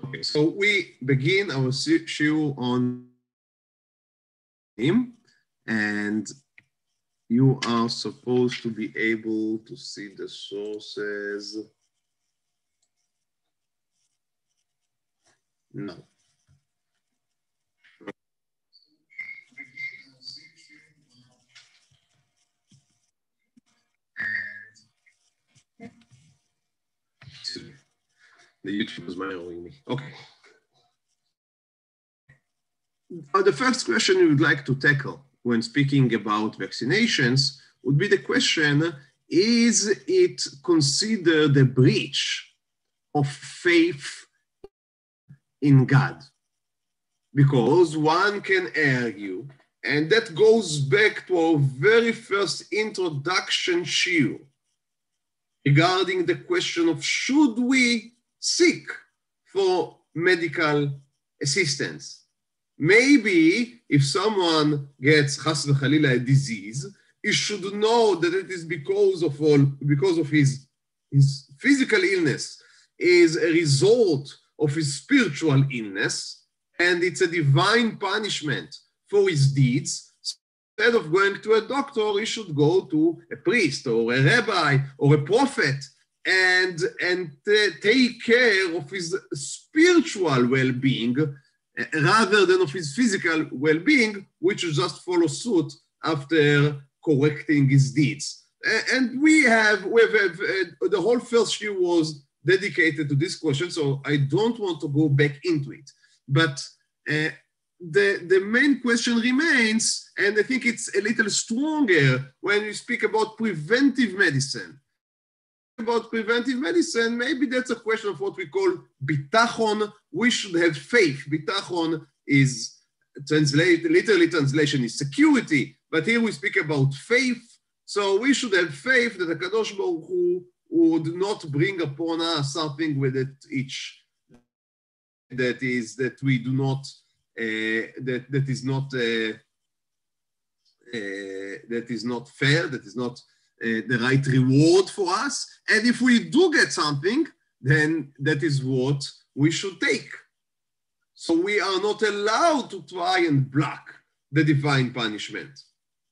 Okay, so we begin our shiur on him, and you are supposed to be able to see the sources. No. The YouTube is mirroring me. Okay. The first question we would like to tackle when speaking about vaccinations would be the question, is it considered a breach of faith in God? Because one can argue, and that goes back to our very first introduction shiur regarding the question of should we seek for medical assistance? Maybe if someone gets chas v'chalila a disease, he should know that it is because of his physical illness is a result of his spiritual illness, and it's a divine punishment for his deeds. Instead of going to a doctor, he should go to a priest or a rabbi or a prophet and take care of his spiritual well-being rather than of his physical well-being, which will just follow suit after correcting his deeds. And we have the whole first shiur was dedicated to this question, so I don't want to go back into it. But the main question remains, and I think it's a little stronger when we speak about preventive medicine. About preventive medicine, maybe that's a question of what we call bitachon. We should have faith. Bitachon is literally translation is security, but here we speak about faith. So we should have faith that the Kadosh Baruch Hu would not bring upon us something with it each that is not fair, that is not the right reward for us. And if we do get something, then that is what we should take. So we are not allowed to try and block the divine punishment.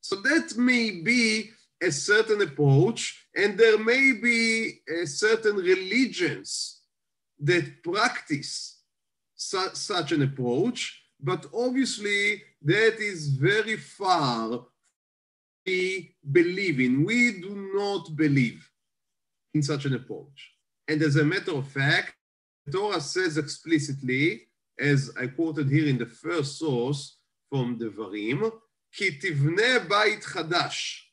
So that may be a certain approach, and there may be certain religions that practice such an approach, but obviously that is very far we believe in. We do not believe in such an approach. And as a matter of fact, the Torah says explicitly, as I quoted here in the first source from Devarim, כי תבנה בית חדש,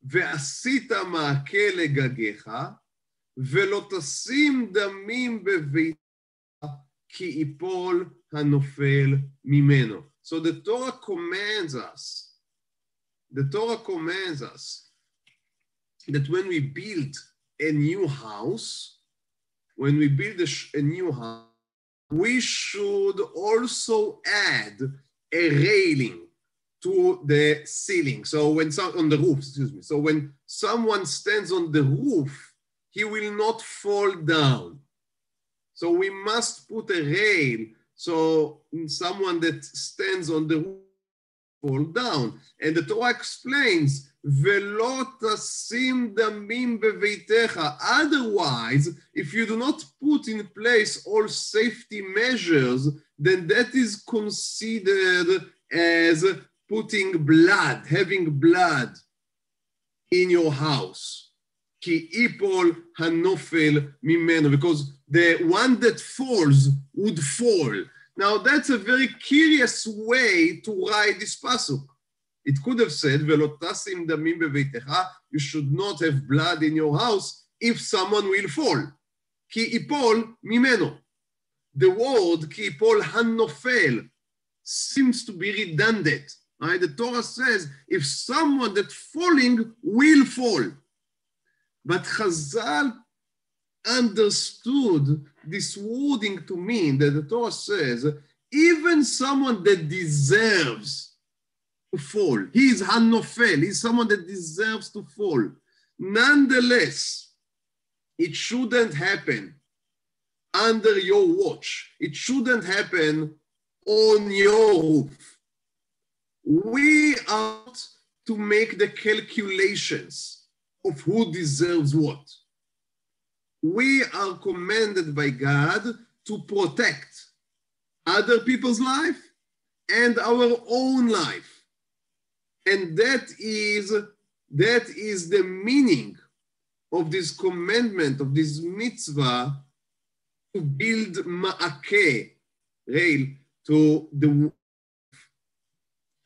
ועשית מעקה לגגיך, ולא תשים דמים בביתך, כי ייפול הנופל ממנו. So the Torah commands us that when we build a new house, we should also add a railing to the ceiling. So on the roof, So when someone stands on the roof, he will not fall down. So we must put a rail so someone that stands on the roof fall down. And the Torah explains, ולא תשים דמים בביתך. Otherwise, if you do not put in place all safety measures, then that is considered as putting blood, having blood in your house. כי ייפול הנופל ממנו, because the one that falls would fall. Now that's a very curious way to write this pasuk. It could have said, ולא תשים דמים בביתך, you should not have blood in your house if someone will fall. כי ייפול ממנו. The word כי ייפול הנופל seems to be redundant. Right? The Torah says, if someone that's falling will fall. But Chazal understood this wording to mean that the Torah says, even someone that deserves to fall, he is hanofel, he is someone that deserves to fall. Nonetheless, it shouldn't happen under your watch. It shouldn't happen on your roof. We are to make the calculations of who deserves what. We are commanded by God to protect other people's life and our own life. And that is the meaning of this commandment, of this mitzvah, to build ma'akeh, rail, to the roof.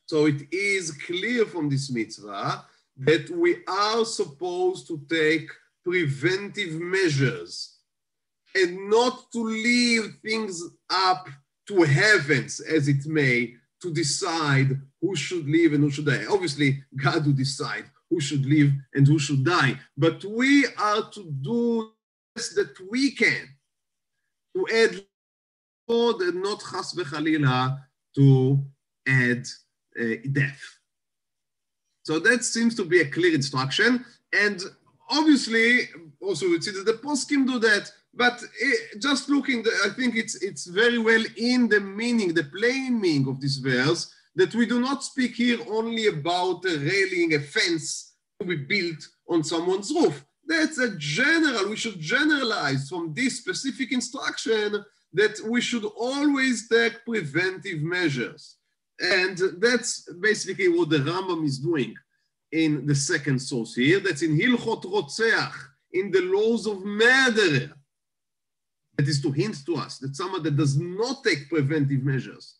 So it is clear from this mitzvah that we are supposed to take preventive measures and not to leave things up to heavens, as it may, to decide who should live and who should die. Obviously, God will decide who should live and who should die. But we are to do the best that we can to add more and not chas v'chalila to add death. So that seems to be a clear instruction. And obviously, also we see that the poskim do that. But just looking, I think it's very well in the meaning, the plain meaning of this verse, that we do not speak here only about a railing, a fence to be built on someone's roof. That's a general, we should generalize from this specific instruction that we should always take preventive measures. And that's basically what the Rambam is doing in the second source here. That's in Hilchot Rotzeach, in the laws of murder. That is to hint to us that someone that does not take preventive measures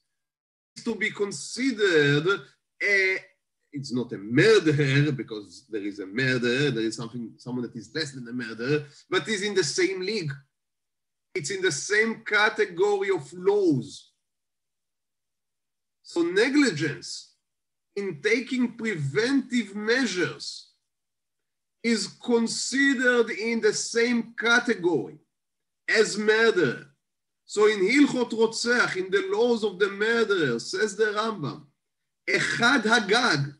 is to be considered it's not a murderer, because there is a murder, there is someone that is less than a murderer, but is in the same league. It's in the same category of laws. So negligence in taking preventive measures is considered in the same category as murder. So in Hilchot Rotzeach, in the laws of the murderer, says the Rambam, Echad Hagag.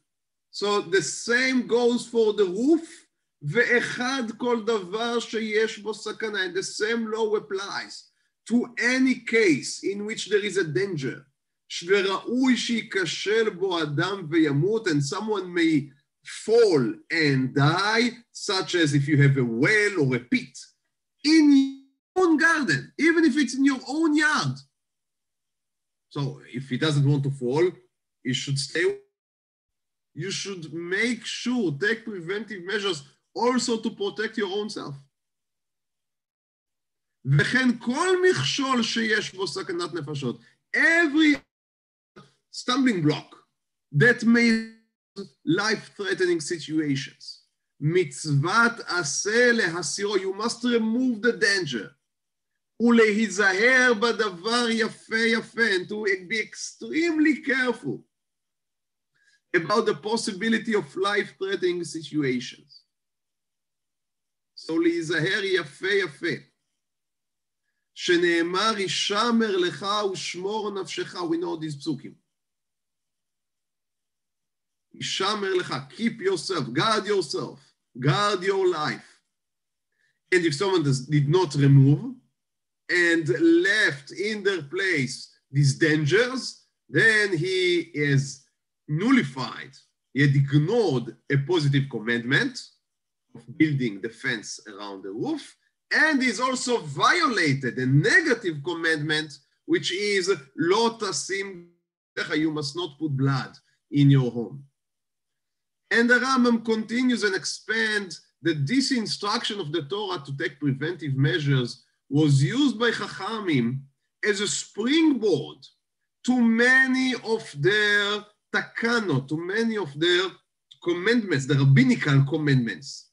So the same goes for the roof, Ve'echad kol davar sheyesh bo sakana, and the same law applies to any case in which there is a danger. Shvera'ui shikashel bo adam ve'yamut, and someone may fall and die, such as if you have a well or a pit in your own garden, even if it's in your own yard. So if he doesn't want to fall, he should stay. You should make sure, take preventive measures also to protect your own self. וכן כל מכשול שיש בו סכנת נפשות, every stumbling block that may life-threatening situations, מצוות עשה להסירו, you must remove the danger, ולהיזהר בדבר יפה יפה, and to be extremely careful about the possibility of life-threatening situations. So להיזהר יפה יפה. שנאמר ישמר לך ושמור נפשך, we know these psukim. ישמר לך, keep yourself, guard your life. And if someone did not remove and left in their place these dangers, then he is nullified, he had ignored a positive commandment of building the fence around the roof, and he's also violated a negative commandment, which is lo tasim, you must not put blood in your home. And the Rambam continues and expands that this instruction of the Torah to take preventive measures was used by Chachamim as a springboard to many of their takanot, to many of their commandments, the rabbinical commandments.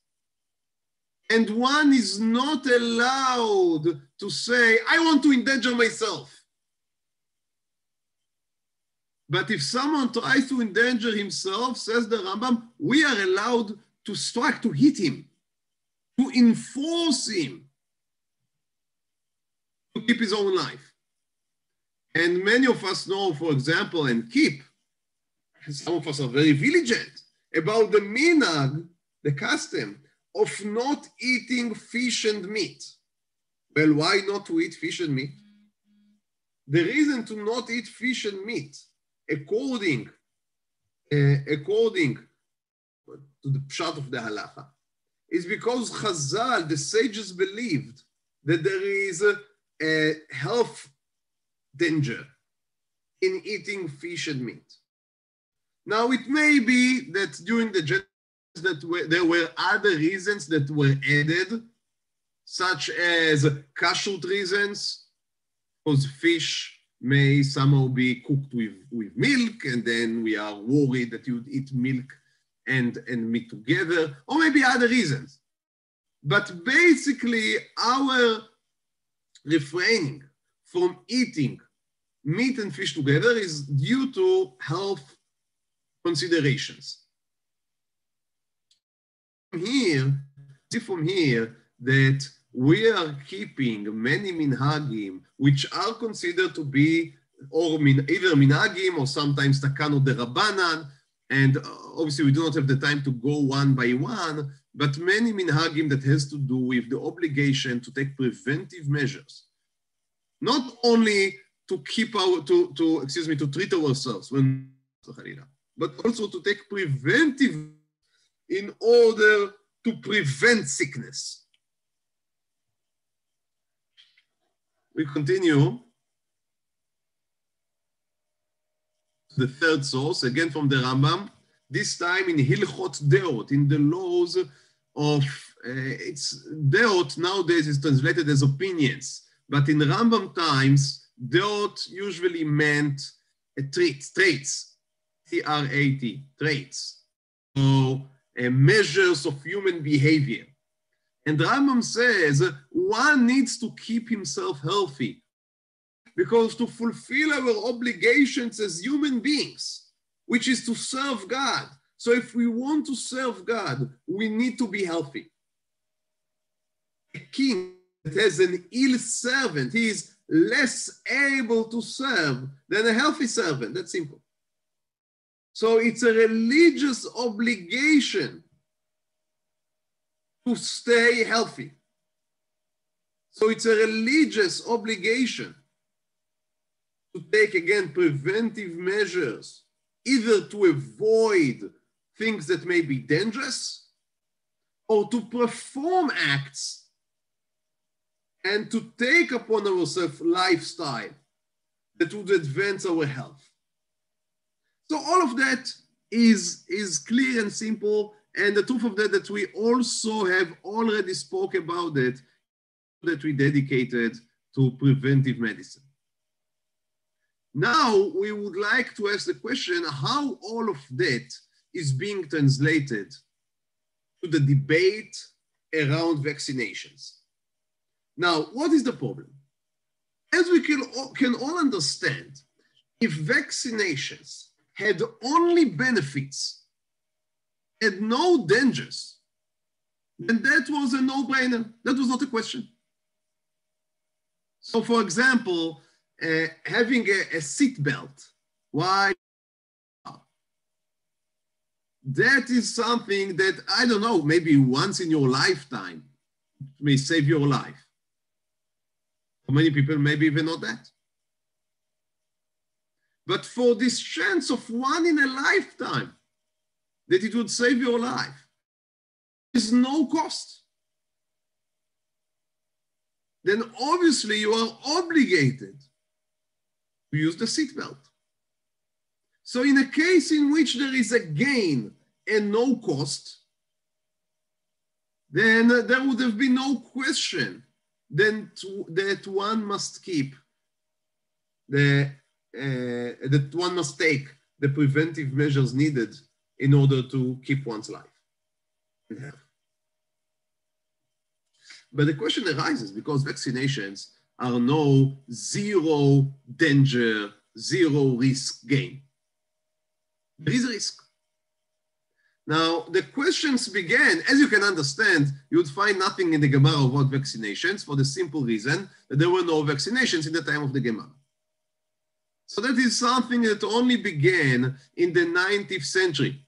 And one is not allowed to say, I want to endanger myself. But if someone tries to endanger himself, says the Rambam, we are allowed to strike, to hit him, to enforce him to keep his own life. And many of us know, for example, and keep, some of us are very vigilant about the minhag, the custom of not eating fish and meat. Well, why not to eat fish and meat? The reason to not eat fish and meat, according to the pshat of the halacha, is because Chazal, the sages, believed that there is a health danger in eating fish and meat. Now, it may be that during the Genesis there were other reasons that were added, such as kashrut reasons, because fish may somehow be cooked with milk, and then we are worried that you would eat milk and meat together, or maybe other reasons. But basically, our refraining from eating meat and fish together is due to health considerations. From here that we are keeping many minhagim, which are considered to be either minhagim or sometimes takanot derabanan, and obviously we do not have the time to go one by one, but many minhagim that has to do with the obligation to take preventive measures, not only to to treat ourselves when, but also to take preventive in order to prevent sickness. We continue. The third source, again from the Rambam, this time in Hilchot Deot, in the laws of, it's Deot nowadays is translated as opinions, but in Rambam times, Deot usually meant traits, T-R-A-T, traits, so measures of human behavior. And Rambam says one needs to keep himself healthy, because to fulfill our obligations as human beings, which is to serve God. So if we want to serve God, we need to be healthy. A king that has an ill servant, he is less able to serve than a healthy servant. That's simple. So it's a religious obligation to stay healthy. So it's a religious obligation to take, again, preventive measures, either to avoid things that may be dangerous or to perform acts and to take upon ourselves lifestyle that would advance our health. So all of that is clear and simple, and the truth of that we also have already spoke about it, that we dedicated to preventive medicine. Now, we would like to ask the question, how all of that is being translated to the debate around vaccinations. Now, what is the problem? As we can all understand, if vaccinations had only benefits and no dangers, then that was a no-brainer. That was not a question. So, for example, having a seat belt, why? That is something that, I don't know, maybe once in your lifetime may save your life. For many people, maybe even not that. But for this chance of one in a lifetime, that it would save your life, there's no cost. Then obviously you are obligated to use the seatbelt. So in a case in which there is a gain and no cost, then there would have been no question then that one must keep that one must take the preventive measures needed in order to keep one's life and health. But the question arises because vaccinations are no zero danger, zero risk game. There is a risk. Now, the questions began, as you can understand, you would find nothing in the Gemara about vaccinations for the simple reason that there were no vaccinations in the time of the Gemara. So that is something that only began in the 19th century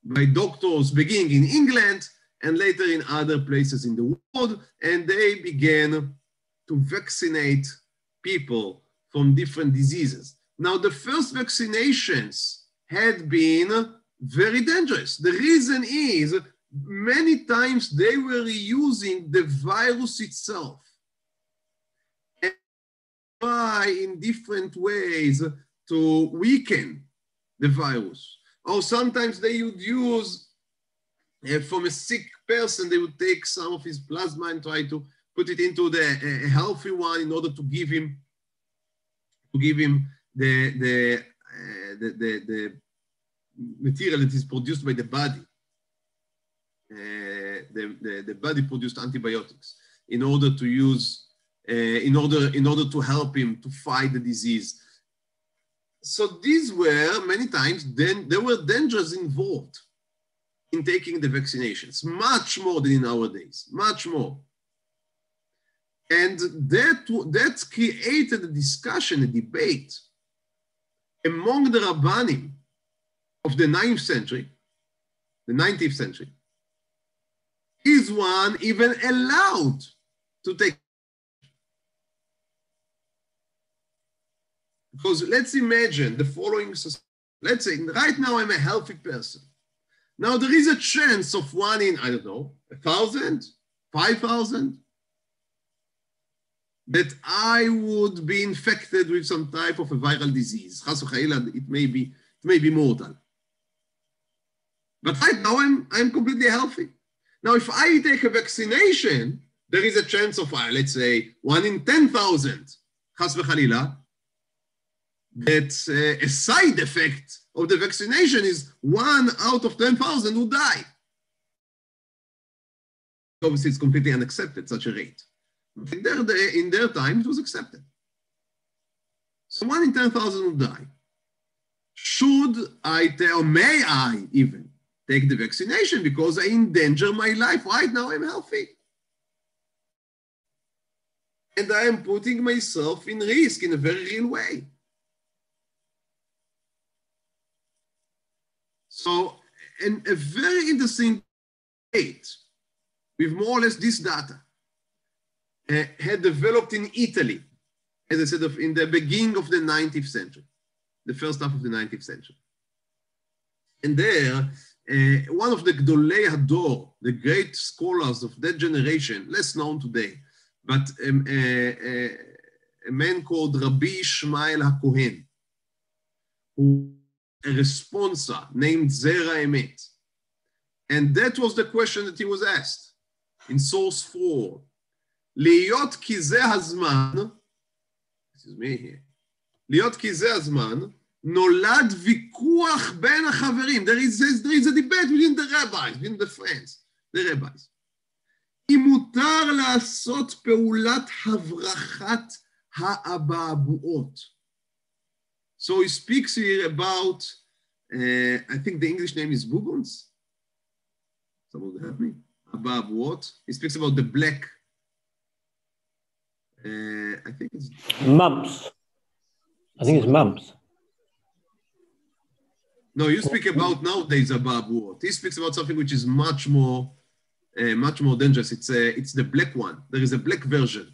by doctors beginning in England and later in other places in the world, and they began to vaccinate people from different diseases. Now, the first vaccinations had been very dangerous. The reason is many times they were using the virus itself and try in different ways to weaken the virus. Or sometimes they would use from a sick person, they would take some of his plasma and try to put it into the healthy one in order to give him the material that is produced by the body. The body produced antibiotics in order to use, in order to help him to fight the disease. So these were many times, then there were dangers involved in taking the vaccinations, much more than in nowadays, much more. And that created a discussion, a debate among the Rabbanim of the 9th century, the 19th century. Is one even allowed to take? Because let's imagine the following, let's say right now I'm a healthy person. Now there is a chance of one in, I don't know, 1,000, 5,000, that I would be infected with some type of a viral disease. It may be mortal. But right now I'm completely healthy. Now, if I take a vaccination, there is a chance of, let's say, 1 in 10,000, chas v'chalila, that a side effect of the vaccination is 1 out of 10,000 who die. Obviously, it's completely unaccepted, such a rate. In their time, it was accepted. So 1 in 10,000 will die. Should I, or may I even, take the vaccination because I endanger my life? Right now, I'm healthy. And I am putting myself in risk in a very real way. So, and a very interesting debate with more or less this data had developed in Italy, as I said, in the beginning of the 19th century, the first half of the 19th century. And there, one of the Gdolei Hador, the great scholars of that generation, less known today, but a man called Rabbi Ishmael HaKohen, who a responsa named Zera Emet. And that was the question that he was asked in source 4. Liyot ki ze hazman, excuse me here, Liyot ki ze hazman, nolad vikuach ben haverim. There is a debate between the rabbis, between the friends, the rabbis. אם מותר לעשות פעולת הברחת האבעבועות. So he speaks here about, I think the English name is bubons. Someone help me. Ababuot. He speaks about the black. I think it's mumps. I think it's mumps. No, you speak about nowadays ababuot. He speaks about something which is much more dangerous. It's the black one. There is a black version.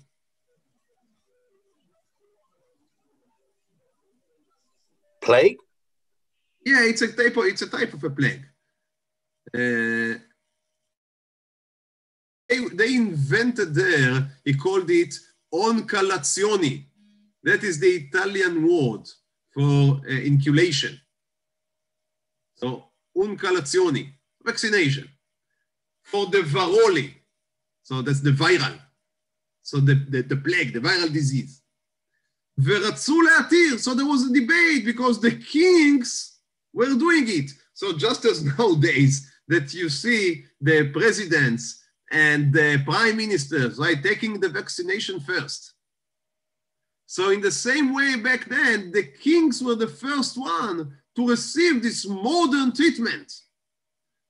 Plague? Yeah, it's a type of a plague. They invented there, he called it oncalazioni. That is the Italian word for inoculation. So, oncalazioni, vaccination. For the varoli, so that's the viral. So the plague, the viral disease. ורצו להתיר, so there was a debate because the kings were doing it. So just as nowadays that you see the presidents and the prime ministers, right, taking the vaccination first. So in the same way back then, the kings were the first one to receive this modern treatment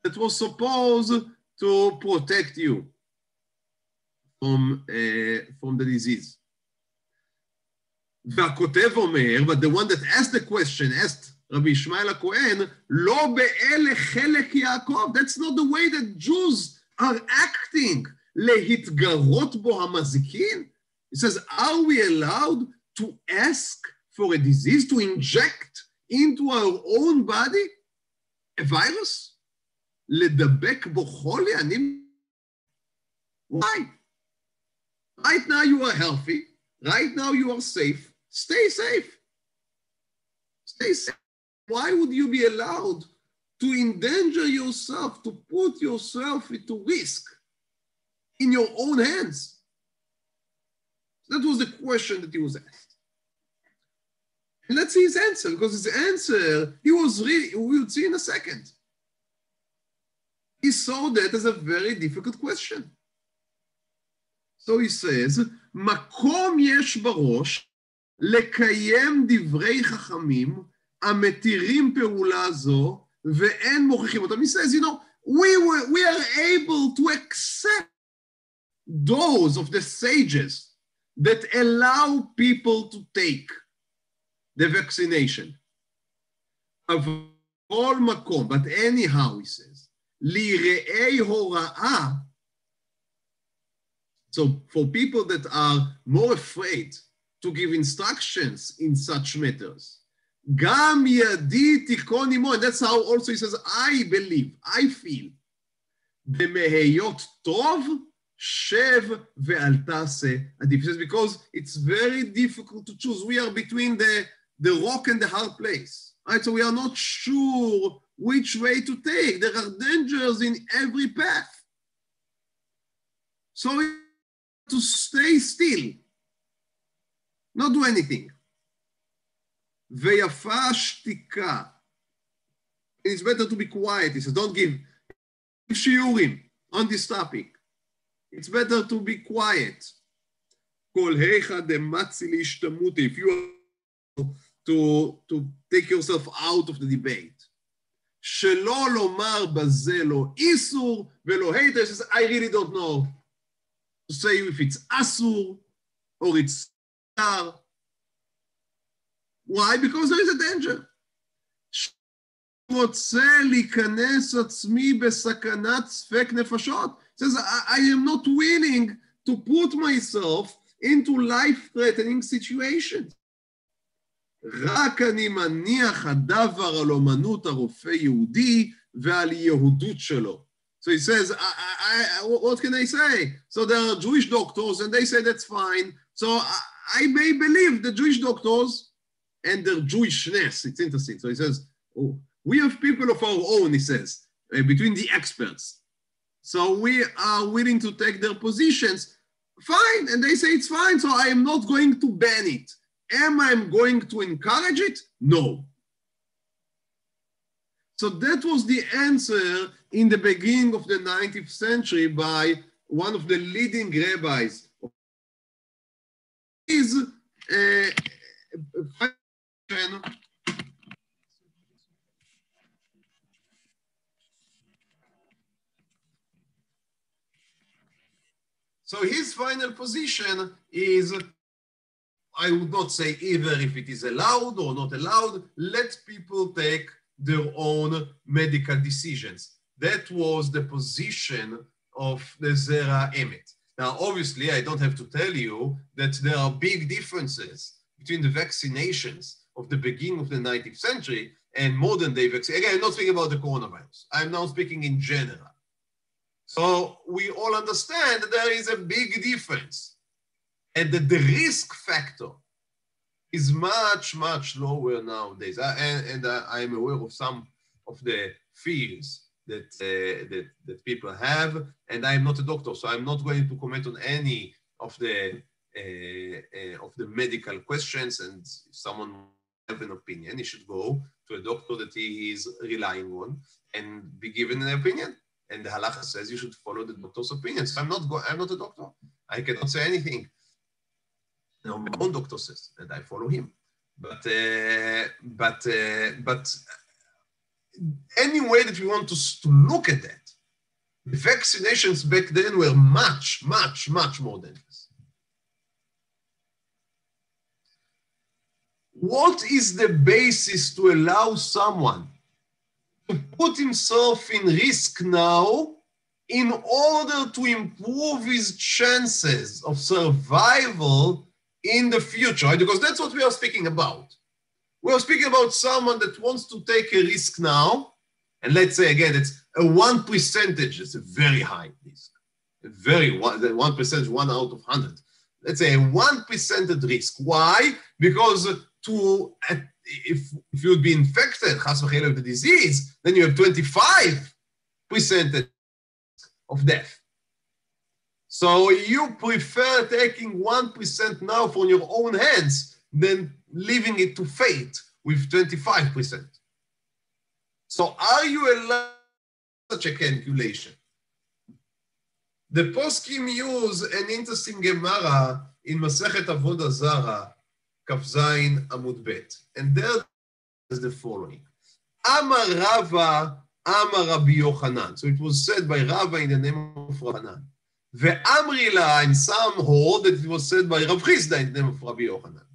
that was supposed to protect you from the disease. והכותב אומר, but the one that asked the question, asked Rabbi Ishmael HaKohen, לא באלה חלק יעקב. That's not the way that Jews are acting להתגרות בו המזיקין? It says, are we allowed to ask for a disease, to inject into our own body a virus? לדבק בו חולי? Why? Right now you are healthy. Right now you are safe. Stay safe. Stay safe. Why would you be allowed to endanger yourself, to put yourself into risk in your own hands? That was the question that he was asked. And let's see his answer, because his answer, he was really, we'll see in a second. He saw that as a very difficult question. So he says, מקום יש בראש לקיים דברי חכמים המתירים פעולה זו ואין מוכיחים אותם. He says, you know, we are able to accept those of the sages that allow people to take the vaccination. Of all מקום, but anyhow, he says, ליראי הוראה. So for people that are more afraid to give instructions in such matters, גם ידי תיכון עמו, and that's how also he says, I believe, I feel, במהיות טוב, שב ואל תעשה עדיף. He says, because it's very difficult to choose. We are between the rock and the hard place. Right? So we are not sure which way to take. There are dangers in every path. So to stay still, not do anything. ויפה שתיקה. It's better to be quiet. He says, don't give shiurim on this topic. It's better to be quiet. כל היכא דמצי להשתמותי. If you are to take yourself out of the debate. שלא לומר בזה לא איסור ולא היתר. He says, I really don't know to say if it's asur or it's shiur. Why? Because there is a danger. רוצה להיכנס עצמי בסכנת ספק נפשות. It says, I am not willing to put myself into life-threatening situations. רק אני מניח הדבר על אומנות הרופא יהודי ועל יהודות שלו. So he says, what can I say? So there are Jewish doctors and they say that's fine. So I may believe the Jewish doctors and their Jewishness. It's interesting. So he says, oh, we have people of our own, he says, between the experts. So we are willing to take their positions. Fine. And they say it's fine. So I am not going to ban it. Am I going to encourage it? No. So that was the answer in the beginning of the 19th century by one of the leading rabbis. So his final position is, I would not say either if it is allowed or not allowed, let people take their own medical decisions. That was the position of the Zera Emet. Now, obviously, I don't have to tell you that there are big differences between the vaccinations of the beginning of the 19th century and modern day vaccine. Again, I'm not speaking about the coronavirus. I'm now speaking in general. So we all understand that there is a big difference and that the risk factor is much, much lower nowadays. And I am aware of some of the fears that people have, and I'm not a doctor, so I'm not going to comment on any of the medical questions. And if someone has an opinion, he should go to a doctor that he is relying on and be given an opinion. And the halacha says you should follow the doctor's opinion. So I'm not a doctor. I cannot say anything. No, my own doctor says, and I follow him. But any way that we want to look at that, the vaccinations back then were much, much, much more dangerous. What is the basis to allow someone to put himself in risk now in order to improve his chances of survival in the future, right? Because that's what we are speaking about. We are speaking about someone that wants to take a risk now, and let's say again, it's a 1%, it's a very high risk. A very 1%, 1 out of 100. Let's say a 1% risk. Why? Because if you'd be infected, chas v'chela, with the disease, then you have 25% of death. So you prefer taking 1% now from your own hands than leaving it to fate with 25%. So are you allowed such a calculation? The poskim use an interesting Gemara in Masechet Avodah Zara, Kaf Zayin Amud Bet. And there is the following. Amar Rava, Amar Rabbi Yochanan. So it was said by Rava in the name of Rabbanan. Ve'amrila, and some hold that it was said by Rav Chisda in the name of Rabbi Yochanan.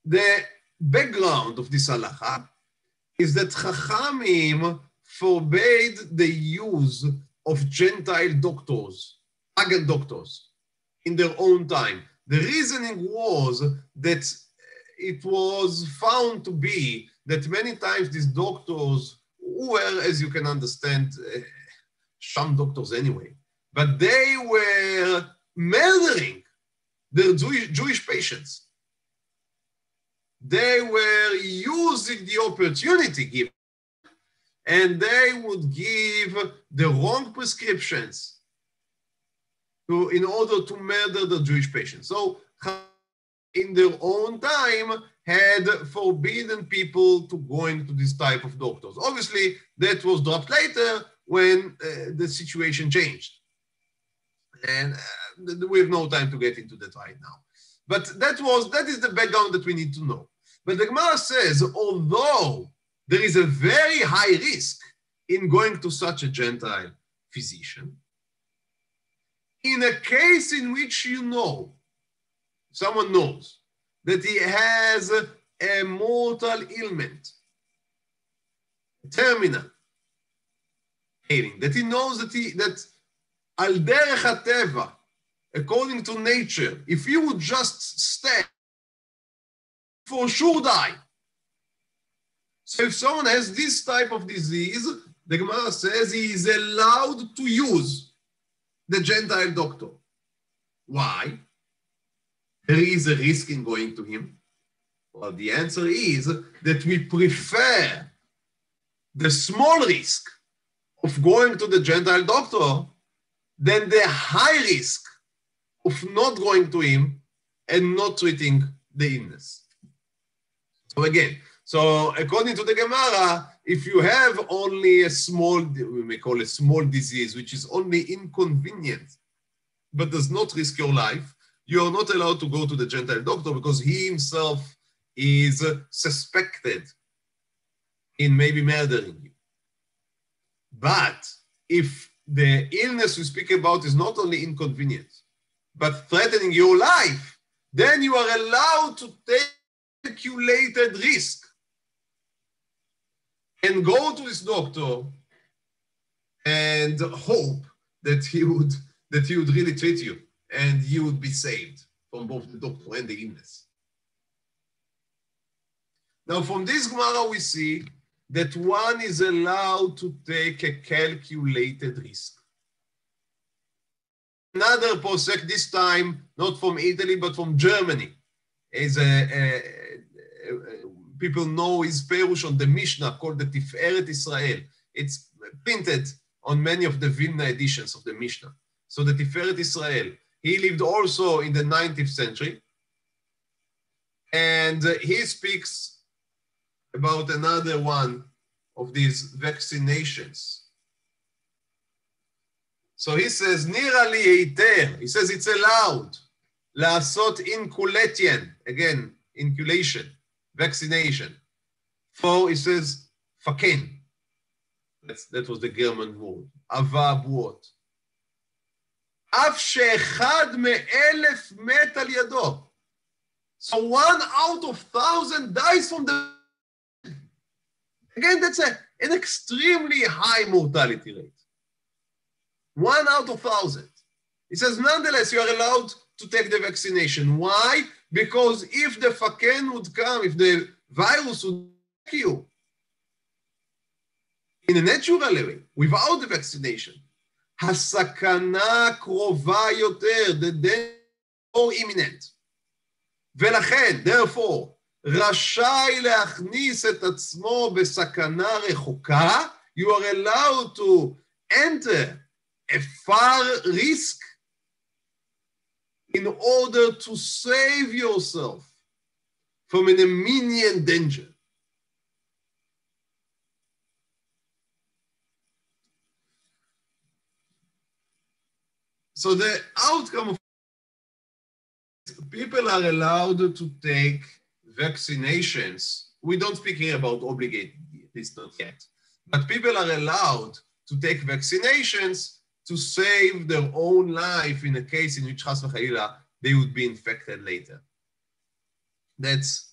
The background of this halacha is that Chachamim forbade the use of Gentile doctors, pagan doctors, in their own time. The reasoning was that it was found to be that many times these doctors were, as you can understand, sham doctors anyway, but they were murdering their Jewish patients. They were using the opportunity given, and they would give the wrong prescriptions in order to murder the Jewish patients. So in their own time, had forbidden people to go into this type of doctors. Obviously, that was dropped later when the situation changed. And we have no time to get into that right now. But that is the background that we need to know. But the Gemara says, although there is a very high risk in going to such a Gentile physician, in a case in which someone knows that he has a mortal ailment, terminal ailing, that he knows that al derech hateva, according to nature, if he would just stay, for sure die. So if someone has this type of disease, the Gemara says he is allowed to use the Gentile doctor. Why? There is a risk in going to him. Well, the answer is that we prefer the small risk of going to the Gentile doctor than the high risk of not going to him and not treating the illness. So again, according to the Gemara, if you have only a small, we may call a small disease, which is only inconvenient, but does not risk your life, you are not allowed to go to the Gentile doctor because he himself is suspected in maybe murdering you. But if the illness we speak about is not only inconvenient, but threatening your life, then you are allowed to take calculated risk and go to this doctor and hope that he would really treat you and you would be saved from both the doctor and the illness. Now, from this Gemara, we see that one is allowed to take a calculated risk. Another posek, this time not from Italy but from Germany, is people know his perush on the Mishnah called the Tiferet Israel. It's printed on many of the Vilna editions of the Mishnah. So the Tiferet Israel, he lived also in the 19th century, and he speaks about another one of these vaccinations. So he says, Nira li heiter, he says it's allowed, לעשות inculation, again, inculation, vaccination. For, he says, faken. That was the German word. Ava abuot. אף שאחד מאלף מת על ידו. So 1 out of 1,000 dies from the... Again, that's an extremely high mortality rate. 1 out of 1,000. It says, nonetheless, you are allowed to take the vaccination. Why? Because if the faken would come, if the virus would attack you in a natural way, without the vaccination, הסכנה קרובה יותר, the danger more imminent. ולכן, therefore, רשאי להכניס את עצמו בסכנה רחוקה, you are allowed to enter a far risk in order to save yourself from an imminent danger. So the outcome of people are allowed to take vaccinations. We don't speak here about obligated, at least not yet. But people are allowed to take vaccinations to save their own life in a case in which chas v'chayila they would be infected later. That's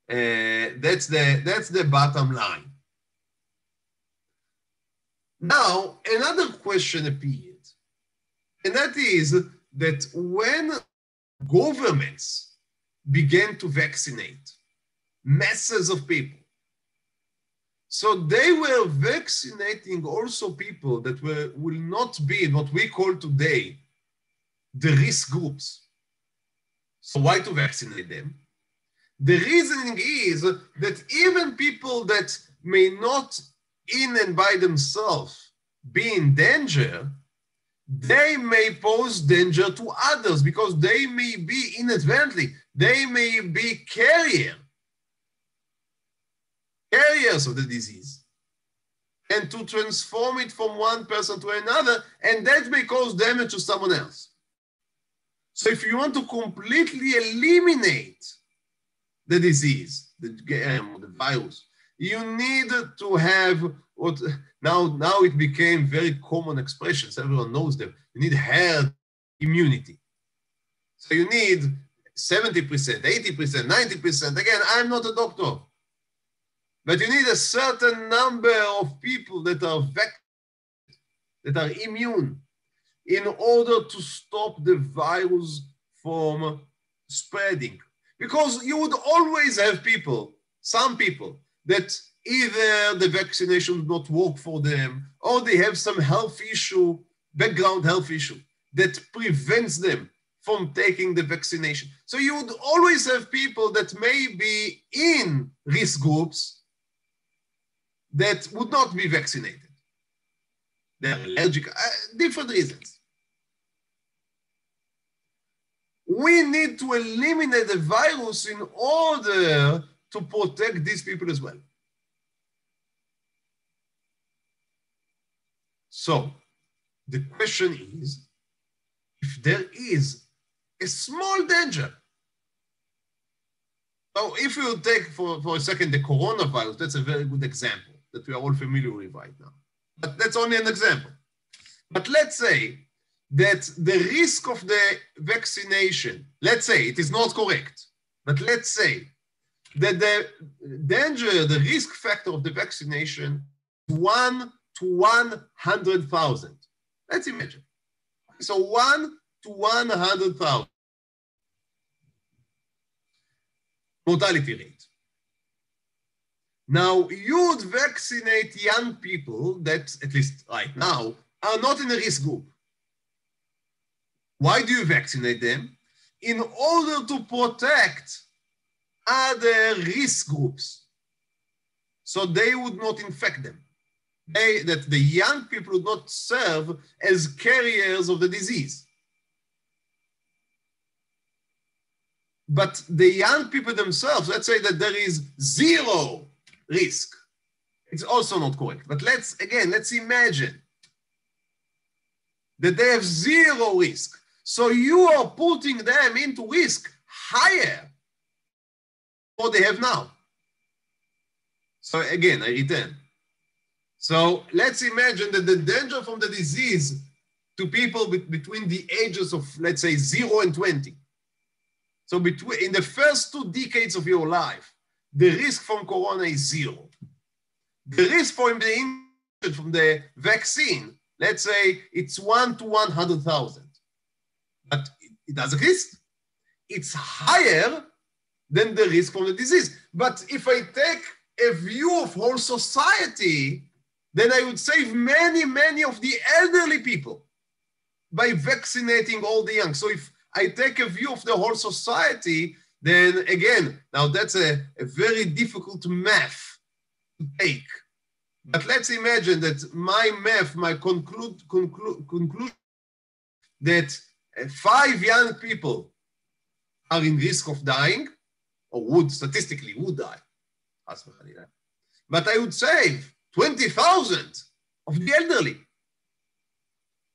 the bottom line. Now, another question appeared, and that is that when governments began to vaccinate masses of people, so they were vaccinating also people that will not be in what we call today the risk groups. So why to vaccinate them? The reasoning is that even people that may not in and by themselves be in danger, they may pose danger to others because they may be inadvertently, they may be carriers of the disease, and to transform it from one person to another, and that may cause damage to someone else. So if you want to completely eliminate the disease, the virus, you need to have what now it became very common expressions. Everyone knows them. You need herd immunity. So you need 70%, 80%, 90%. Again, I'm not a doctor. But you need a certain number of people that are vaccinated, that are immune, in order to stop the virus from spreading. Because you would always have people, some people, that either the vaccination would not work for them, or they have some health issue, background health issue, that prevents them from taking the vaccination. So you would always have people that may be in risk groups that would not be vaccinated. They're allergic, different reasons. We need to eliminate the virus in order to protect these people as well. So the question is, if there is a small danger, so if you take for a second the coronavirus, that's a very good example that we are all familiar with right now. But that's only an example. But let's say that the risk of the vaccination, let's say it is not correct, but let's say that the danger, the risk factor of the vaccination is 1 to 100,000. Let's imagine. So 1 to 100,000 mortality rate. Now, you would vaccinate young people that, at least right now, are not in a risk group. Why do you vaccinate them? In order to protect other risk groups, so they would not infect them. That the young people would not serve as carriers of the disease. But the young people themselves, let's say that there is zero risk. It's also not correct. But let's imagine that they have zero risk. So you are putting them into risk higher than what they have now. So again, I return. So let's imagine that the danger from the disease to people between the ages of, let's say, 0 and 20. So in the first 2 decades of your life, the risk from corona is 0. The risk from the vaccine Let's say it's 1 to 100,000, but it does exist. It's higher than the risk from the disease. But if I take a view of whole society, then I would save many, many of the elderly people by vaccinating all the young. So if I take a view of the whole society, then again, now that's a very difficult math to take. But let's imagine that my math, my conclusion that 5 young people are in risk of dying, or would statistically die. But I would save 20,000 of the elderly.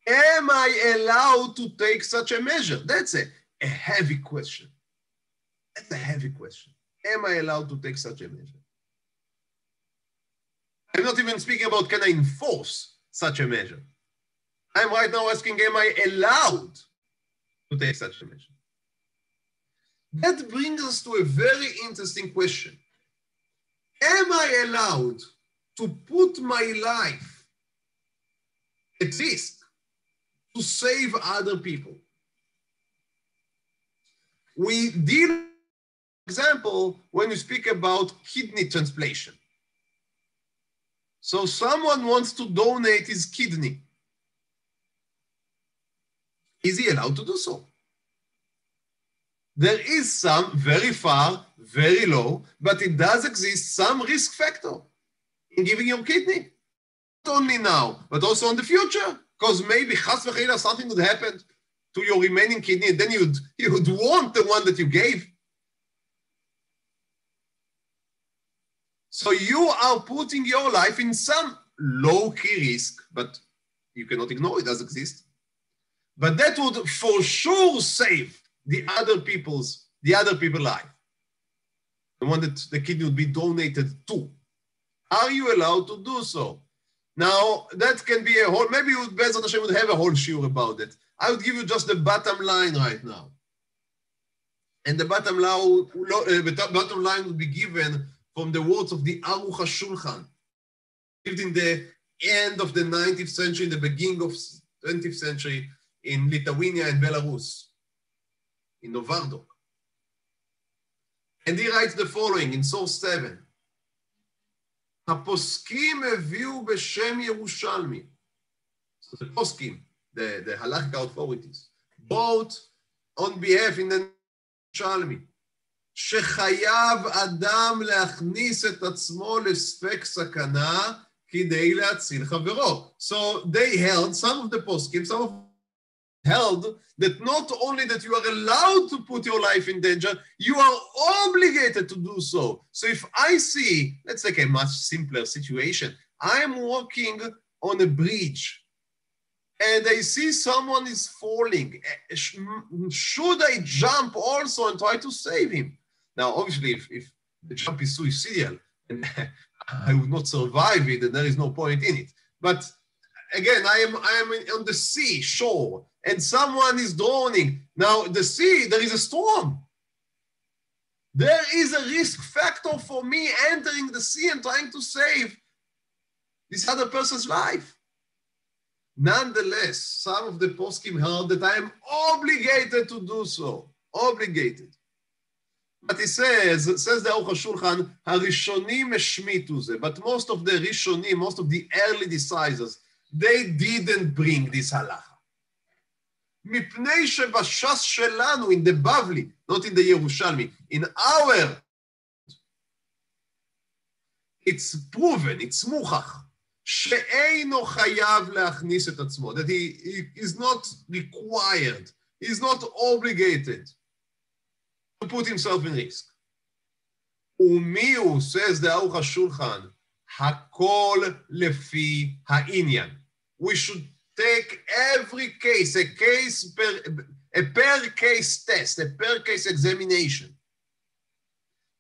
Am I allowed to take such a measure? That's a heavy question. That's a heavy question. Am I allowed to take such a measure? I'm not even speaking about can I enforce such a measure. I'm right now asking, am I allowed to take such a measure? That brings us to a very interesting question. Am I allowed to put my life at risk to save other people? We deal, for example, when we speak about kidney transplantation. So someone wants to donate his kidney. Is he allowed to do so? There is some very far, very low, but it does exist some risk factor in giving your kidney. Not only now, but also in the future, because maybe chas v'cheila something would happen to your remaining kidney, and then you'd want the one that you gave. So you are putting your life in some low-key risk, but you cannot ignore it, does exist. But that would for sure save the other people's life. The one that the kidney would be donated to. Are you allowed to do so? Now, that can be a whole, maybe you would, Bezrat Hashem, would have a whole shiur about it. I would give you just the bottom line right now. And the bottom line would be given from the words of the Aruch HaShulchan, lived in the end of the 19th century, in the beginning of 20th century, in Lithuania and Belarus, in Novardok. And he writes the following in source 7. הפוסקים הביאו בשם ירושלמי. So the poskim, the halakhic authorities, both on behalf in the ירושלמי, שחייב אדם להכניס את עצמו לספק סכנה כדי להציל חברו. So they held, some of the poskim, some of them held that not only that you are allowed to put your life in danger, you are obligated to do so. So if I see, let's take a much simpler situation. I'm walking on a bridge and I see someone is falling. Should I jump also and try to save him? Now, obviously, if the jump is suicidal and I would not survive it, then there is no point in it. But again, I am on the sea shore, and someone is drowning. Now, the sea, there is a storm. There is a risk factor for me entering the sea and trying to save this other person's life. Nonetheless, some of the poskim held that I am obligated to do so. Obligated. But he says the Aruch HaShulchan, הראשונים השמיטו זה. But most of the Rishonim, most of the early decisors, they didn't bring this halacha. מפני שבש"ס שלנו, in the Bavli, not in the Yerushalmi, in our, it's proven, it's מוכח, שאינו חייב להכניס את עצמו, that he is not required, he is not obligated to put himself in risk. ומי הוא, says the Aruch HaShulchan, הכל לפי העניין. We should take every case, a per case test, a per case examination.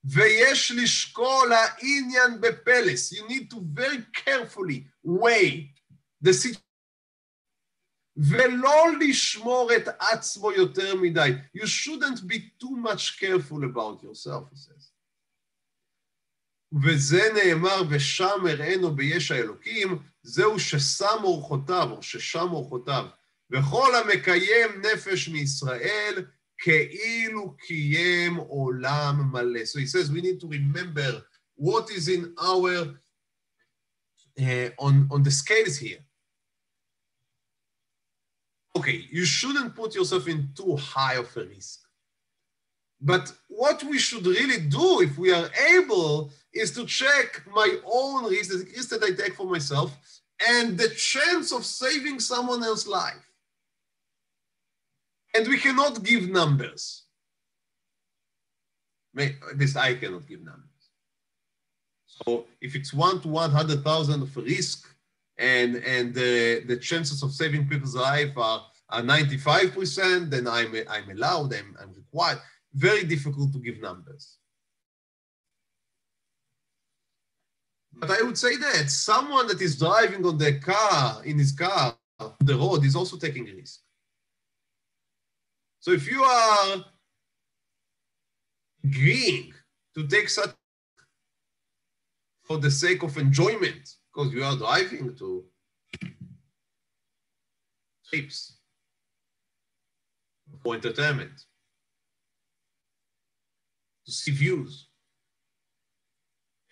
ויש לשקול העניין בפלס. You need to very carefully weigh the situation. ולא לשמור את עצמו יותר מדי. You shouldn't be too much careful about yourself, he says. וזה נאמר, ושם הראינו ביש האלוקים, זהו ששם אורחותיו, או ששם אורחותיו, וכל המקיים נפש מישראל, כאילו קיים עולם מלא. So he says we need to remember what is in our, on the scales here. Okay, you shouldn't put yourself in too high of a risk. But what we should really do, if we are able, is to check my own risk, the risk that I take for myself, and the chance of saving someone else's life. And we cannot give numbers. At least I cannot give numbers. So if it's 1 to 100,000 of a risk, and the chances of saving people's life are 95%, then I'm allowed, I'm required. Very difficult to give numbers. But I would say that someone that is driving on the car, in his car, on the road, is also taking a risk. So if you are agreeing to take such for the sake of enjoyment, because you are driving to trips for entertainment, to see views,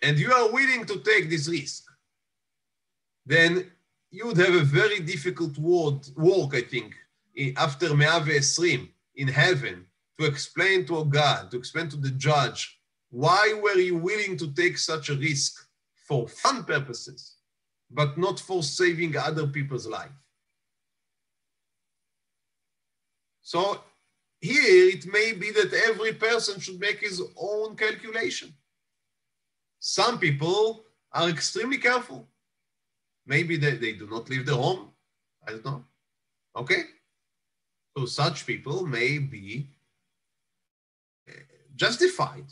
and you are willing to take this risk, then you would have a very difficult work, I think, after 120 in heaven, to explain to a God, to explain to the judge, why were you willing to take such a risk for fun purposes, but not for saving other people's life? So here it may be that every person should make his own calculation. Some people are extremely careful. Maybe they do not leave their home. I don't know. Okay? So such people may be justified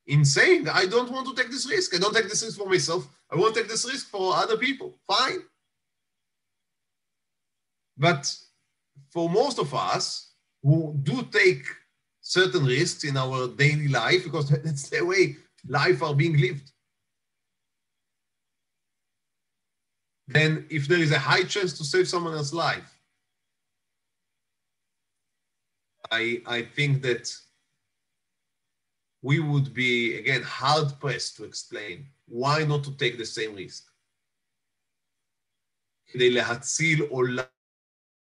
in saying, I don't want to take this risk. I don't take this risk for myself. I won't take this risk for other people. Fine. But for most of us who do take certain risks in our daily life, because that's the way life are being lived, then if there is a high chance to save someone else's life, I think that we would be, again, hard-pressed to explain why not to take the same risk. כדי להציל עולם,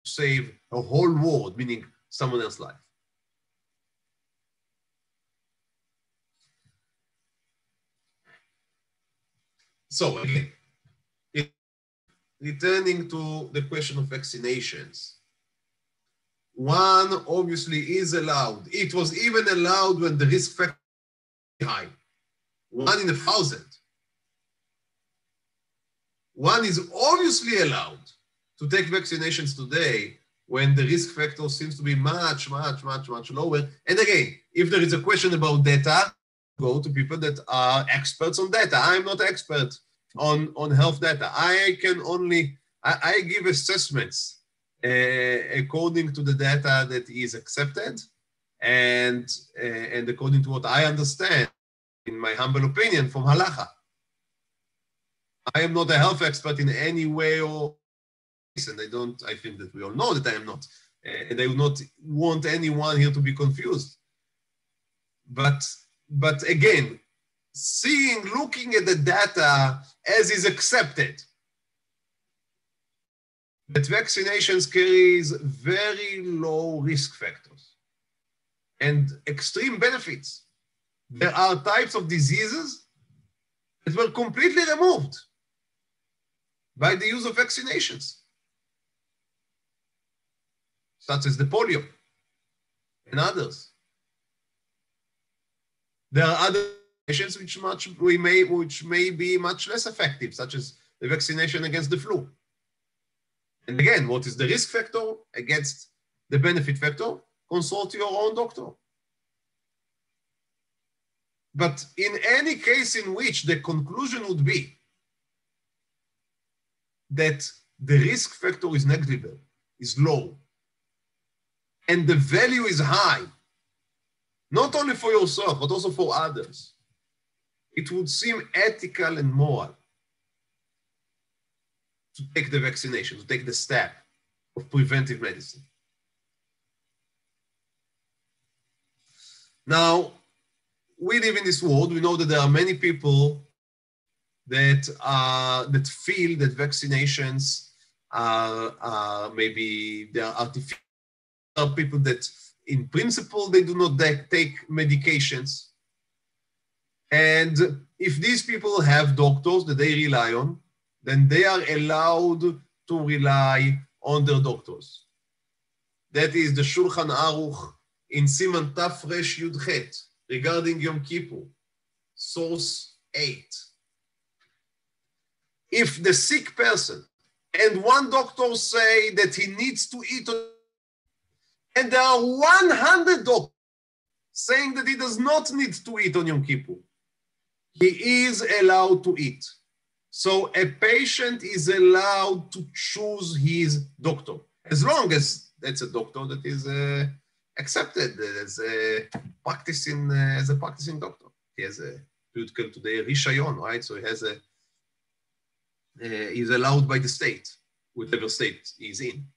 to save a whole world, meaning someone else's life. So, again, returning to the question of vaccinations, one obviously is allowed. It was even allowed when the risk factor is high. 1 in 1,000. One is obviously allowed to take vaccinations today when the risk factor seems to be much, much, much, much lower. And again, if there is a question about data, go to people that are experts on data. I'm not expert on health data. I can only, I give assessments according to the data that is accepted and according to what I understand, in my humble opinion, from halacha. I am not a health expert in any way or, and I think that we all know that I am not. And I would not want anyone here to be confused. But again, looking at the data as is accepted, that vaccinations carries very low risk factors and extreme benefits. There are types of diseases that were completely removed by the use of vaccinations, such as the polio and others. There are other vaccinations which may be much less effective, such as the vaccination against the flu. And again, what is the risk factor against the benefit factor? Consult your own doctor. But in any case in which the conclusion would be that the risk factor is negligible, is low, and the value is high, not only for yourself, but also for others, it would seem ethical and moral to take the vaccination, to take the step of preventive medicine. Now, we live in this world. We know that there are many people that feel that vaccinations are maybe they are artificial. There are people that, in principle, they do not take medications. And if these people have doctors that they rely on, then they are allowed to rely on their doctors. That is the Shulchan Aruch in Siman Taf Resh Yud Chet regarding Yom Kippur, source 8. If the sick person and one doctor say that he needs to eat, and there are 100 doctors saying that he does not need to eat on Yom Kippur, he is allowed to eat. So a patient is allowed to choose his doctor, as long as that's a doctor that is accepted as a practicing doctor. He has a political today rishayon, right? So he has he's allowed by the state, whatever state he's in,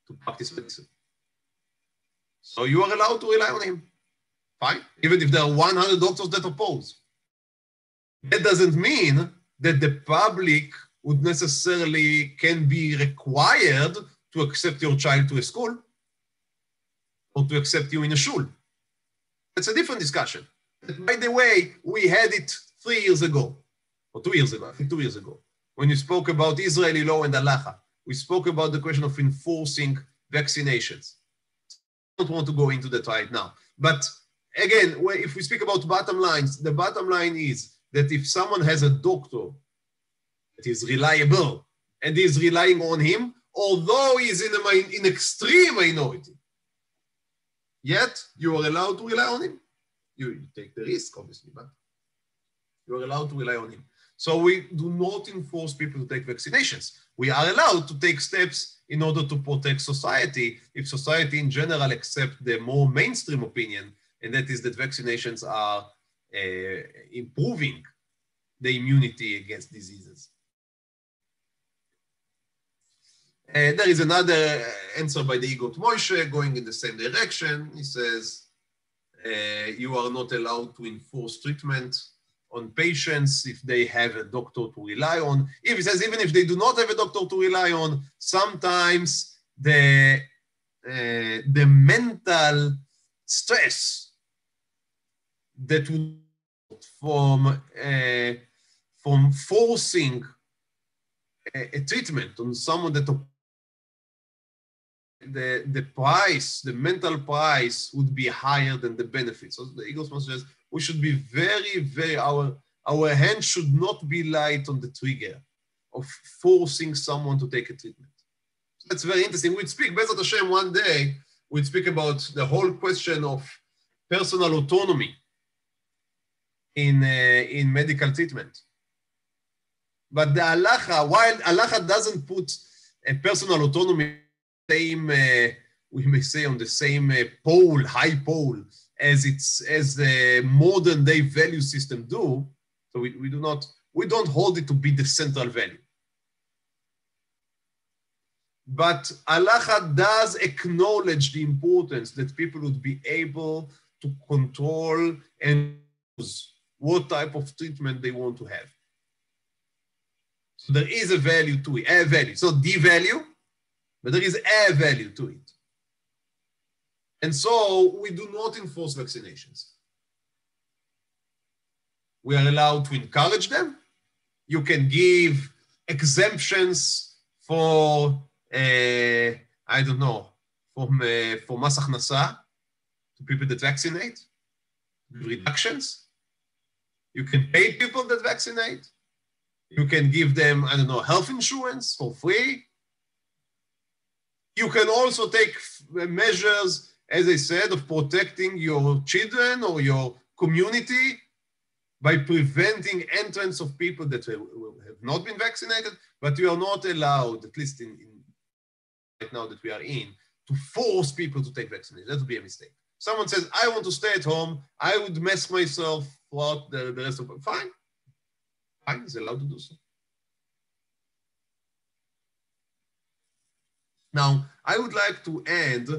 to practice medicine. So you are allowed to rely on him. Fine. Even if there are 100 doctors that oppose. That doesn't mean that the public would necessarily can be required to accept your child to a school or to accept you in a shul. That's a different discussion. But by the way, we had it 3 years ago, or 2 years ago, I think 2 years ago, when you spoke about Israeli law and halacha. We spoke about the question of enforcing vaccinations. I don't want to go into that right now. But again, if we speak about bottom lines, the bottom line is that if someone has a doctor that is reliable and is relying on him, although he's in extreme minority, yet you are allowed to rely on him. You take the risk, obviously, but you are allowed to rely on him. So we do not enforce people to take vaccinations. We are allowed to take steps in order to protect society if society in general accept the more mainstream opinion, and that is that vaccinations are improving the immunity against diseases. There is another answer by the Igot Moshe going in the same direction. He says, you are not allowed to enforce treatment on patients if they have a doctor to rely on. If he says, even if they do not have a doctor to rely on, sometimes the mental stress that would from forcing a treatment on someone that the price, the mental price would be higher than the benefits. So the Eagles Master says we should be very, very, our hand should not be light on the trigger of forcing someone to take a treatment. So that's very interesting. We'd speak, Bezat Hashem, one day, we'd speak about the whole question of personal autonomy in medical treatment. But the halacha, while halacha doesn't put a personal autonomy same, we may say on the same pole, high pole, as the modern day value system do, so we don't hold it to be the central value. But halacha does acknowledge the importance that people would be able to control and choose what type of treatment they want to have. So there is a value to it, a value. So the value, but there is a value to it. And so we do not enforce vaccinations. We are allowed to encourage them. You can give exemptions for, I don't know, for Mas Achnasa to people that vaccinate, reductions. You can pay people that vaccinate. You can give them, I don't know, health insurance for free. You can also take measures, as I said, of protecting your children or your community by preventing entrance of people that have not been vaccinated, but you are not allowed, at least in right now that we are in, to force people to take vaccination. That would be a mistake. Someone says, I want to stay at home, I would mask myself throughout the rest of it. Fine, Fine, he's allowed to do so. Now, I would like to end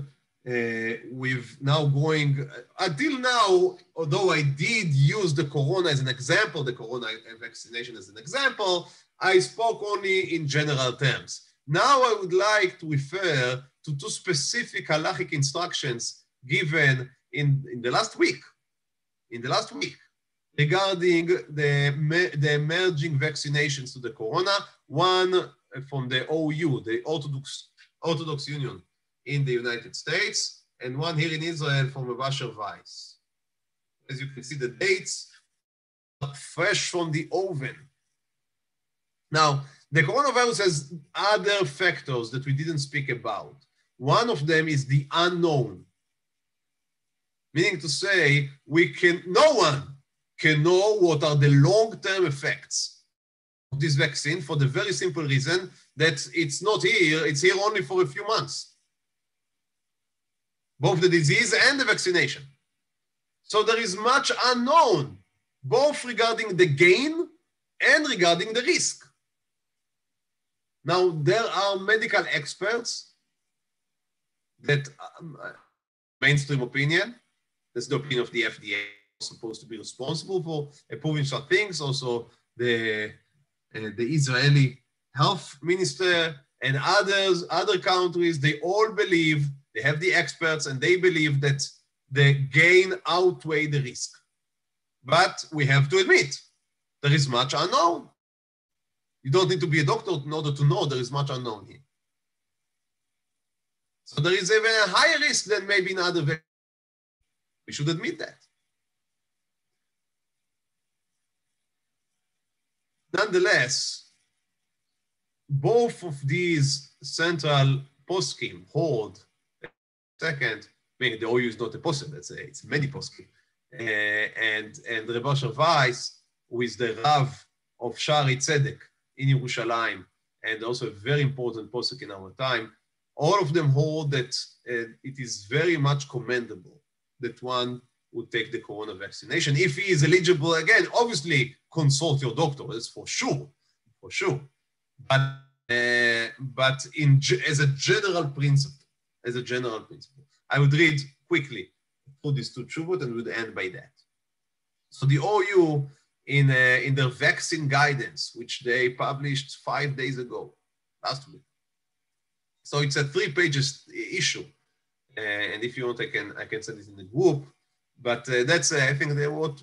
with now going, until now, although I did use the corona as an example, the corona vaccination as an example, I spoke only in general terms. Now I would like to refer to two specific halachic instructions given in the last week, regarding the emerging vaccinations to the corona, one from the OU, the Orthodox Union in the United States, and one here in Israel from Rabbi Weiss. As you can see, the dates are fresh from the oven. Now, the coronavirus has other factors that we didn't speak about. One of them is the unknown, meaning to say, no one can know what are the long-term effects of this vaccine for the very simple reason that it's not here, it's here only for a few months. Both the disease and the vaccination. So there is much unknown, both regarding the gain and regarding the risk. Now, there are medical experts that, mainstream opinion, that's the opinion of the FDA, supposed to be responsible for approving such things, also the Israeli health minister and other countries, they all believe, they have the experts and they believe that the gain outweigh the risk. But we have to admit, there is much unknown. You don't need to be a doctor in order to know there is much unknown here. So there is even a higher risk than maybe in other vaccines. We should admit that. Nonetheless, both of these central poskim hold, second, meaning the OU is not a poskim, let's say, it's many poskim, and Rabbi Weiss, who is the Rav of Shari Tzedek in Yerushalayim, and also a very important posuk in our time, all of them hold that it is very much commendable that one would take the corona vaccination. If he is eligible, again, obviously consult your doctor, that's for sure. But as a general principle, I would read quickly through these two tshuvot and would end by that. So the OU, in their vaccine guidance, which they published 5 days ago, last week. So it's a 3-page issue. And if you want, I can send it in the group. But that's, I think,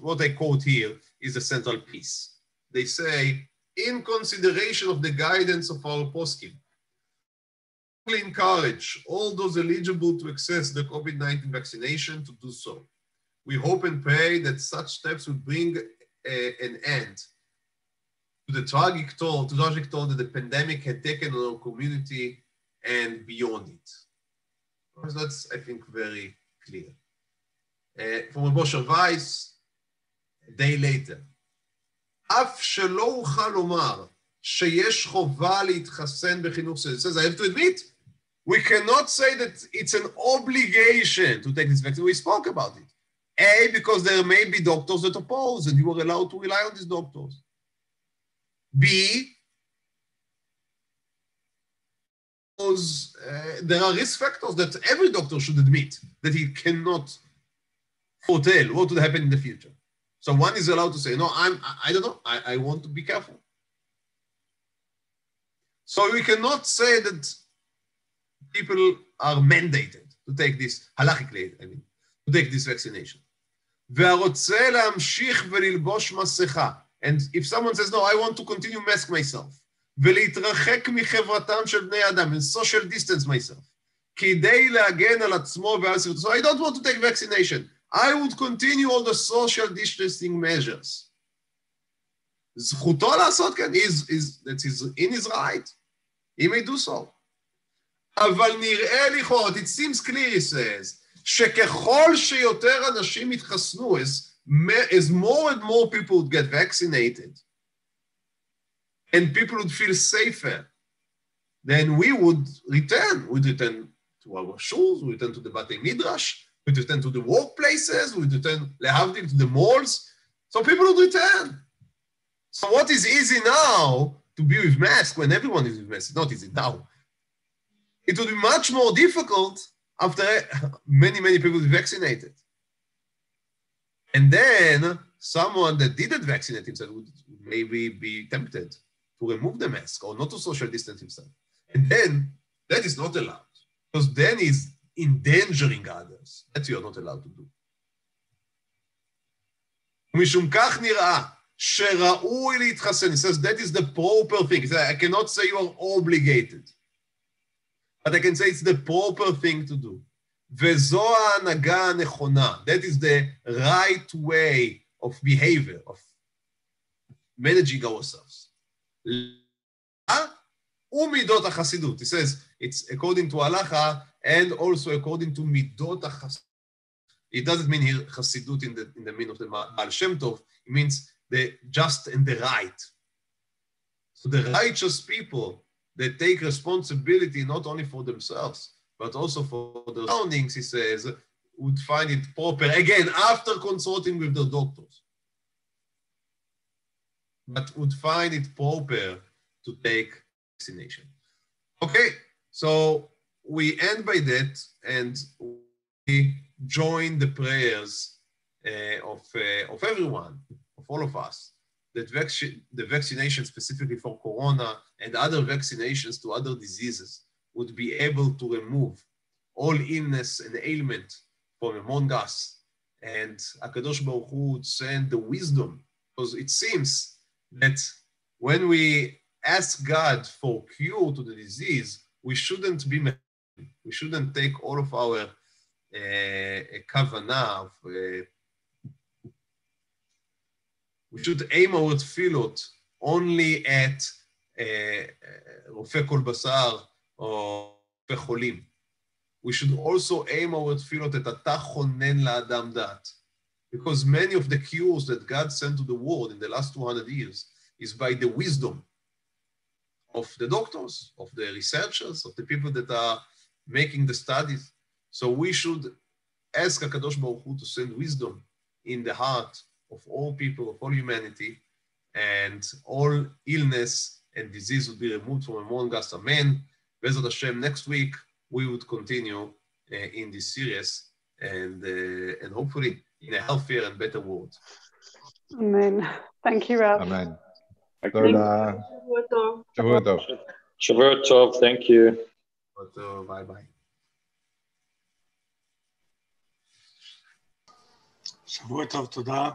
what I quote here is the central piece. They say, in consideration of the guidance of our poskim, we encourage all those eligible to access the COVID-19 vaccination to do so. We hope and pray that such steps will bring an end to the tragic toll that the pandemic had taken on our community and beyond it. So that's, I think, very clear. From Rabbi Weiss, a day later, אף שלא אוכל לומר שיש חובה להתחסן בחינוך, it says, I have to admit, we cannot say that it's an obligation to take this vaccine. We spoke about it. A, because there may be doctors that oppose, and you are allowed to rely on these doctors. B, because there are risk factors that every doctor should admit that he cannot foretell what would happen in the future. So one is allowed to say, no, I don't know, I want to be careful. So we cannot say that people are mandated to take this, halachically, to take this vaccination. והרוצה להמשיך וללבוש מסכה. And if someone says, no, I want to continue mask myself, ולהתרחק מחברתם של בני אדם, and social distance myself, כדי להגן על עצמו ועל סביבתו. So I don't want to take vaccination. I would continue all the social distancing measures. זכותו לעשות כן, that is in his right. He may do so. אבל נראה לכאורה, it seems clear, he says, שככל שיותר אנשים יתחסנו, as more and more people would get vaccinated, and people would feel safer, then we would return. We'd return to our shuls, we'd return to the Batei Midrash, we'd return to the workplaces, we'd return, lehavdil, to the malls. So people would return. So what is easy now to be with mask when everyone is with mask? It's not easy now. It would be much more difficult after many, many people vaccinated. And then someone that didn't vaccinate himself would maybe be tempted to remove the mask or not to social distance himself. And then that is not allowed, because then he's endangering others. That you are not allowed to do. משום כך נראה שראוי להתחסן. He says that is the proper thing. He says, I cannot say you are obligated, but I can say it's the proper thing to do. וזו ההנהגה הנכונה. That is the right way of behavior, of managing ourselves. ומידות החסידות. He says it's according to halacha and also according to midot החסידות. It doesn't mean here Chassidut in the meaning of the Baal Shem Tov. It means the just and the right. So the righteous people that take responsibility not only for themselves, but also for their surroundings, he says, would find it proper, again, after consulting with their doctors, but would find it proper to take vaccination. Okay, so we end by that, and we join the prayers of everyone, of all of us, that the vaccination specifically for corona and other vaccinations to other diseases would be able to remove all illness and ailment from among us. And HaKadosh Baruch Hu would send the wisdom, because it seems that when we ask God for cure to the disease, we shouldn't take all of our kavanah, we should aim our tefillot only at רופא כל בשר or רופא חולים. We should also aim our tefillot at אתה חונן לאדם דעת. Because many of the cures that God sent to the world in the last 200 years is by the wisdom of the doctors, of the researchers, of the people that are making the studies. So we should ask HaKadosh Baruch Hu to send wisdom in the heart of all people, of all humanity, and all illness and disease would be removed from among us. Amen. Bezrat Hashem, next week we would continue in this series and hopefully in a healthier and better world. Amen. Thank you, Rav. Amen. Tov. Shavua Tov. Shavua Tov, thank you. Bye-bye. שבוע טוב, תודה.